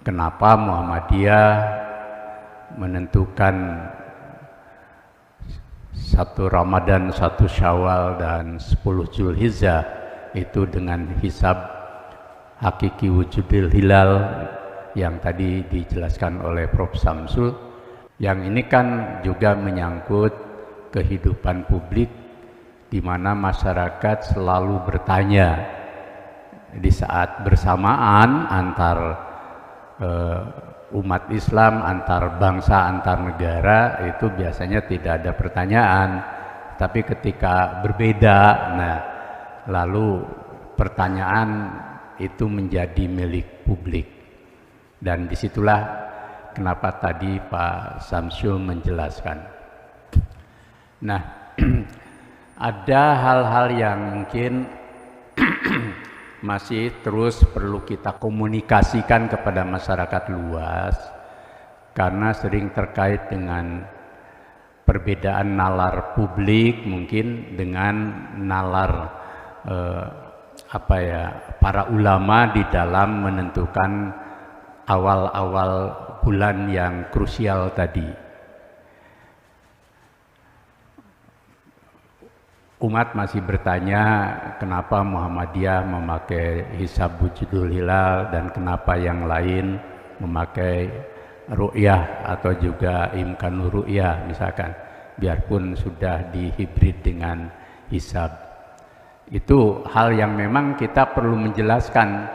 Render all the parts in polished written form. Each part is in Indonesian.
kenapa Muhammadiyah menentukan 1 Ramadan, 1 Syawal dan 10 Zulhijjah itu dengan hisab hakiki wujudil hilal yang tadi dijelaskan oleh Prof. Samsul. Yang ini kan juga menyangkut kehidupan publik di mana masyarakat selalu bertanya di saat bersamaan antar umat Islam, antar bangsa, antar negara, itu biasanya tidak ada pertanyaan. Tapi ketika berbeda, nah lalu pertanyaan itu menjadi milik publik. Dan disitulah kenapa tadi Pak Samsul menjelaskan. Nah, ada hal-hal yang mungkin masih terus perlu kita komunikasikan kepada masyarakat luas karena sering terkait dengan perbedaan nalar publik mungkin dengan nalar para ulama di dalam menentukan awal-awal bulan yang krusial tadi. Umat masih bertanya kenapa Muhammadiyah memakai hisab wujudul hilal dan kenapa yang lain memakai ru'yah atau juga imkanur ru'yah misalkan, biarpun sudah dihibrid dengan hisab. Itu hal yang memang kita perlu menjelaskan.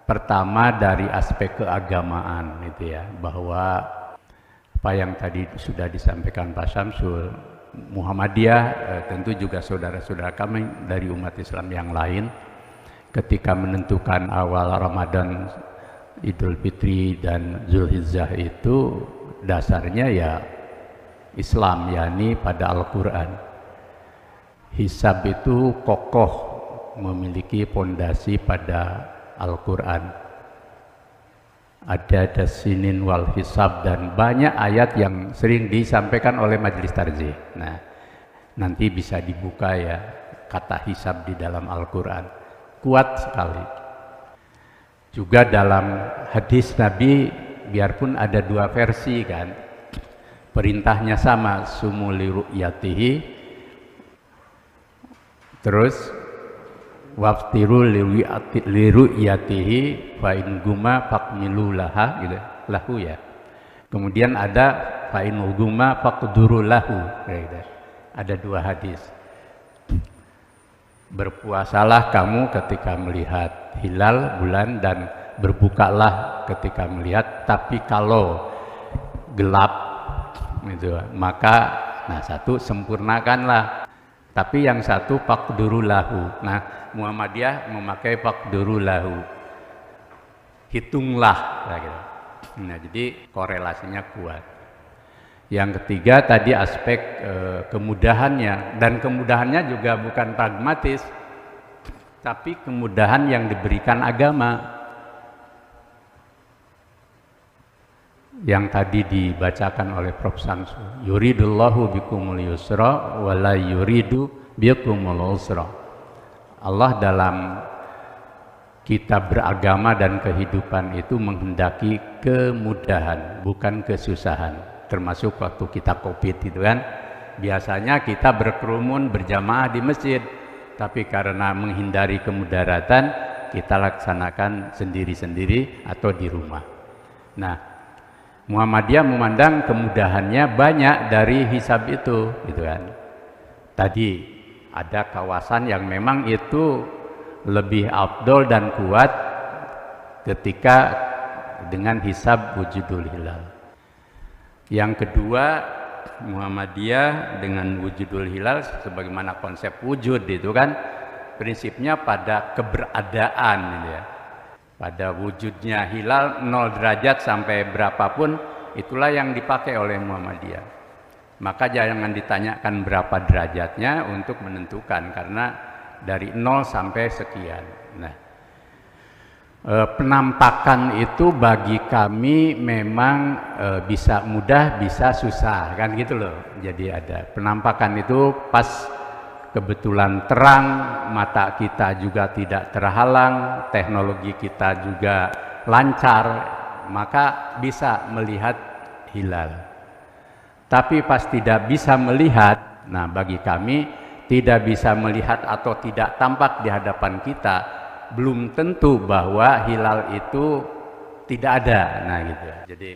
Pertama dari aspek keagamaan itu ya, bahwa apa yang tadi sudah disampaikan Pak Samsul, Muhammadiyah tentu juga saudara-saudara kami dari umat Islam yang lain ketika menentukan awal Ramadan, Idul Fitri dan Zulhijjah itu dasarnya ya Islam, yakni pada Al-Quran. Hisab itu kokoh memiliki fondasi pada Al-Quran. Ada dasinin wal hisab dan banyak ayat yang sering disampaikan oleh Majelis Tarjih. Nah, nanti bisa dibuka ya kata hisab di dalam Al-Quran. Kuat sekali. Juga dalam hadis Nabi, biarpun ada 2 versi kan, perintahnya sama, sumu li ru'yatihi, terus waftiru li ru'yatihi fa in guma faqmilu laha gitu, lahu ya. Kemudian ada fa in guma faqduru lahu gitu. Ada 2 hadis. Berpuasalah kamu ketika melihat hilal bulan dan berbukalah ketika melihat, tapi kalau gelap gitu maka satu sempurnakanlah, tapi yang satu faqduru lahu. Nah, Muhammadiyah memakai faqduru lahu, hitunglah gitu. Nah, jadi korelasinya kuat. Yang ketiga tadi aspek kemudahannya, dan kemudahannya juga bukan pragmatis tapi kemudahan yang diberikan agama. Yang tadi dibacakan oleh Prof. Samsul, yuridullahu bikumul yusra wa la yuridu bikumul usra. Allah dalam kita beragama dan kehidupan itu menghendaki kemudahan, bukan kesusahan. Termasuk waktu kita COVID itu kan, biasanya kita berkerumun berjamaah di masjid, tapi karena menghindari kemudaratan kita laksanakan sendiri-sendiri atau di rumah. Nah, Muhammadiyah memandang kemudahannya banyak dari hisab itu gitu kan. Tadi ada kawasan yang memang itu lebih afdol dan kuat ketika dengan hisab wujudul hilal. Yang kedua, Muhammadiyah dengan wujudul hilal sebagaimana konsep wujud itu kan prinsipnya pada keberadaan gitu ya. Pada wujudnya hilal 0 derajat sampai berapapun, itulah yang dipakai oleh Muhammadiyah. Maka jangan ditanyakan berapa derajatnya untuk menentukan, karena dari 0 sampai sekian. Nah, penampakan itu bagi kami memang bisa mudah, bisa susah kan gitu loh. Jadi ada penampakan itu pas kebetulan terang, mata kita juga tidak terhalang, teknologi kita juga lancar, maka bisa melihat hilal. Tapi pas tidak bisa melihat, nah bagi kami tidak bisa melihat atau tidak tampak di hadapan kita, belum tentu bahwa hilal itu tidak ada. Nah gitu. Jadi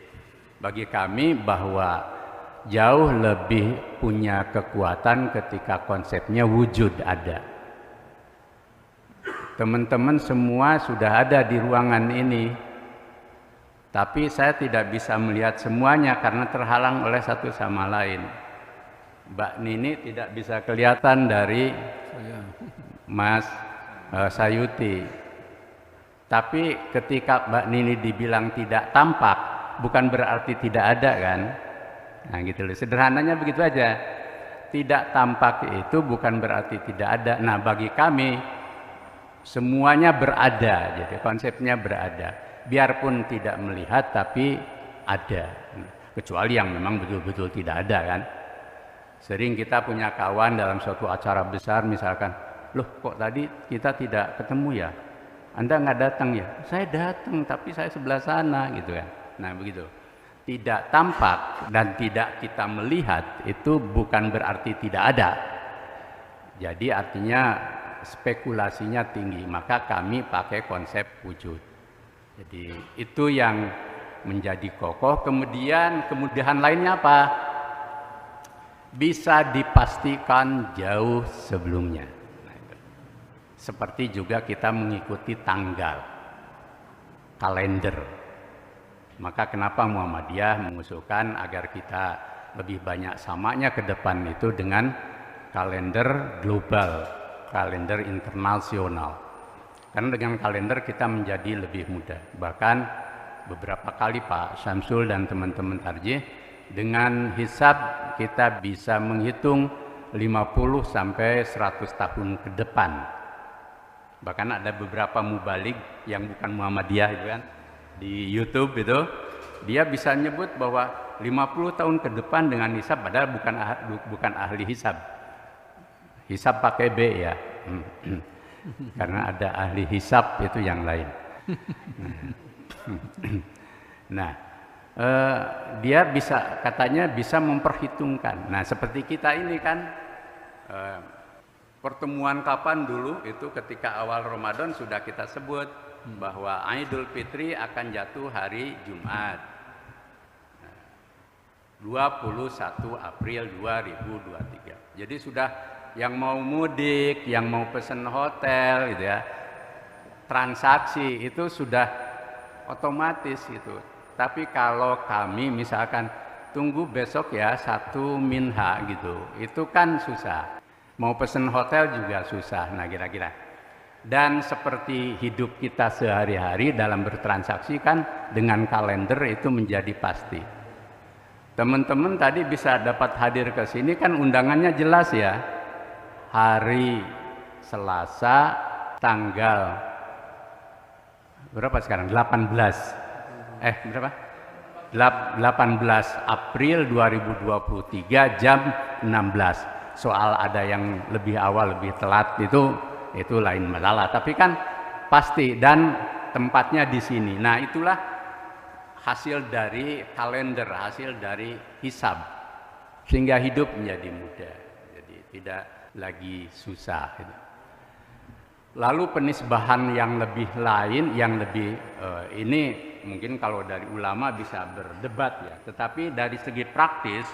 bagi kami bahwa jauh lebih punya kekuatan ketika konsepnya wujud ada. Teman-teman semua sudah ada di ruangan ini, tapi saya tidak bisa melihat semuanya karena terhalang oleh satu sama lain. Mbak Nini tidak bisa kelihatan dari Mas Sayuti. Tapi ketika Mbak Nini dibilang tidak tampak, bukan berarti tidak ada kan? Nah gitu loh, sederhananya begitu aja. Tidak tampak itu bukan berarti tidak ada. Nah bagi kami semuanya berada, jadi konsepnya berada. Biarpun tidak melihat tapi ada. Kecuali yang memang betul-betul tidak ada kan. Sering kita punya kawan dalam suatu acara besar misalkan, loh kok tadi kita tidak ketemu ya? Anda nggak datang ya? Saya datang tapi saya sebelah sana gitu kan. Nah begitu. Tidak tampak dan tidak kita melihat itu bukan berarti tidak ada. Jadi artinya spekulasinya tinggi, maka kami pakai konsep wujud. Jadi itu yang menjadi kokoh. Kemudian kemudahan lainnya apa? Bisa dipastikan jauh sebelumnya. Seperti juga kita mengikuti tanggal, kalender. Maka kenapa Muhammadiyah mengusulkan agar kita lebih banyak samanya ke depan itu dengan kalender global, kalender internasional. Karena dengan kalender kita menjadi lebih mudah. Bahkan beberapa kali Pak Syamsul dan teman-teman Tarjih, dengan hisab kita bisa menghitung 50 sampai 100 tahun ke depan. Bahkan ada beberapa mubalik yang bukan Muhammadiyah itu kan, di YouTube itu, dia bisa nyebut bahwa 50 tahun ke depan dengan hisab, padahal bukan ahli hisab. Hisab pakai B ya. Karena ada ahli hisab itu yang lain. Nah, dia bisa, katanya bisa memperhitungkan. Nah, seperti kita ini kan, pertemuan kapan dulu itu ketika awal Ramadan sudah kita sebut bahwa Idul Fitri akan jatuh hari Jumat. 21 April 2023. Jadi sudah yang mau mudik, yang mau pesen hotel gitu ya, transaksi itu sudah otomatis itu. Tapi kalau kami misalkan tunggu besok ya 1 minha gitu, itu kan susah. Mau pesen hotel juga susah. Nah kira-kira. Dan seperti hidup kita sehari-hari dalam bertransaksi kan dengan kalender itu menjadi pasti. Teman-teman tadi bisa dapat hadir ke sini kan undangannya jelas ya. Hari Selasa tanggal berapa sekarang? 18. Berapa? 18 April 2023 jam 16. Soal ada yang lebih awal, lebih telat itu lain masalah. Tapi kan pasti dan tempatnya di sini. Nah itulah hasil dari kalender, hasil dari hisab, sehingga hidup menjadi mudah. Jadi tidak lagi susah. Lalu penisbahan yang lebih lain, yang lebih ini mungkin kalau dari ulama bisa berdebat ya. Tetapi dari segi praktis.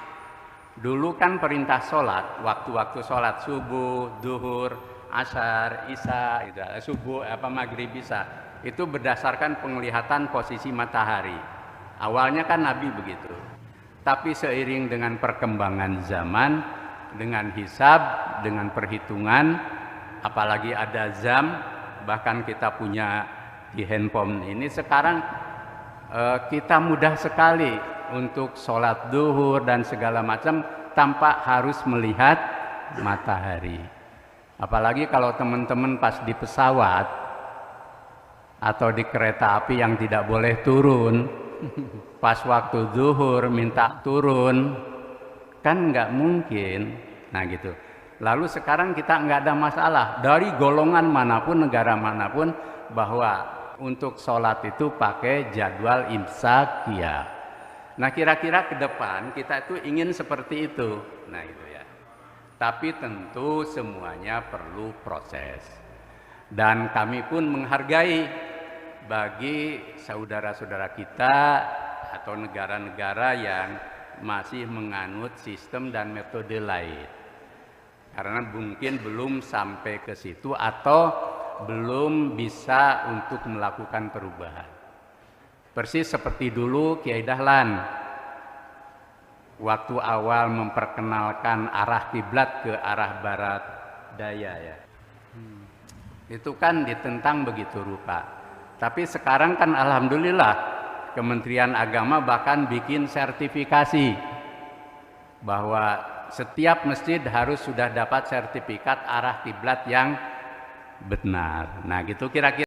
Dulu kan perintah sholat, waktu-waktu sholat subuh, duhur, asar, isya, subuh, maghrib, isya, itu berdasarkan penglihatan posisi matahari. Awalnya kan Nabi begitu. Tapi seiring dengan perkembangan zaman, dengan hisab, dengan perhitungan, apalagi ada jam, bahkan kita punya di handphone ini sekarang kita mudah sekali untuk sholat duhur dan segala macam tanpa harus melihat matahari. Apalagi kalau teman-teman pas di pesawat atau di kereta api yang tidak boleh turun, pas waktu duhur minta turun, kan nggak mungkin. Nah gitu. Lalu sekarang kita nggak ada masalah dari golongan manapun, negara manapun, bahwa untuk sholat itu pakai jadwal imsak ya. Nah kira-kira ke depan kita itu ingin seperti itu. Nah itu ya. Tapi tentu semuanya perlu proses. Dan kami pun menghargai bagi saudara-saudara kita atau negara-negara yang masih menganut sistem dan metode lain. Karena mungkin belum sampai ke situ atau belum bisa untuk melakukan perubahan. Persis seperti dulu Kiai Dahlan waktu awal memperkenalkan arah kiblat ke arah barat daya ya. Itu kan ditentang begitu rupa. Tapi sekarang kan alhamdulillah Kementerian Agama bahkan bikin sertifikasi bahwa setiap masjid harus sudah dapat sertifikat arah kiblat yang benar. Nah, gitu kira-kira.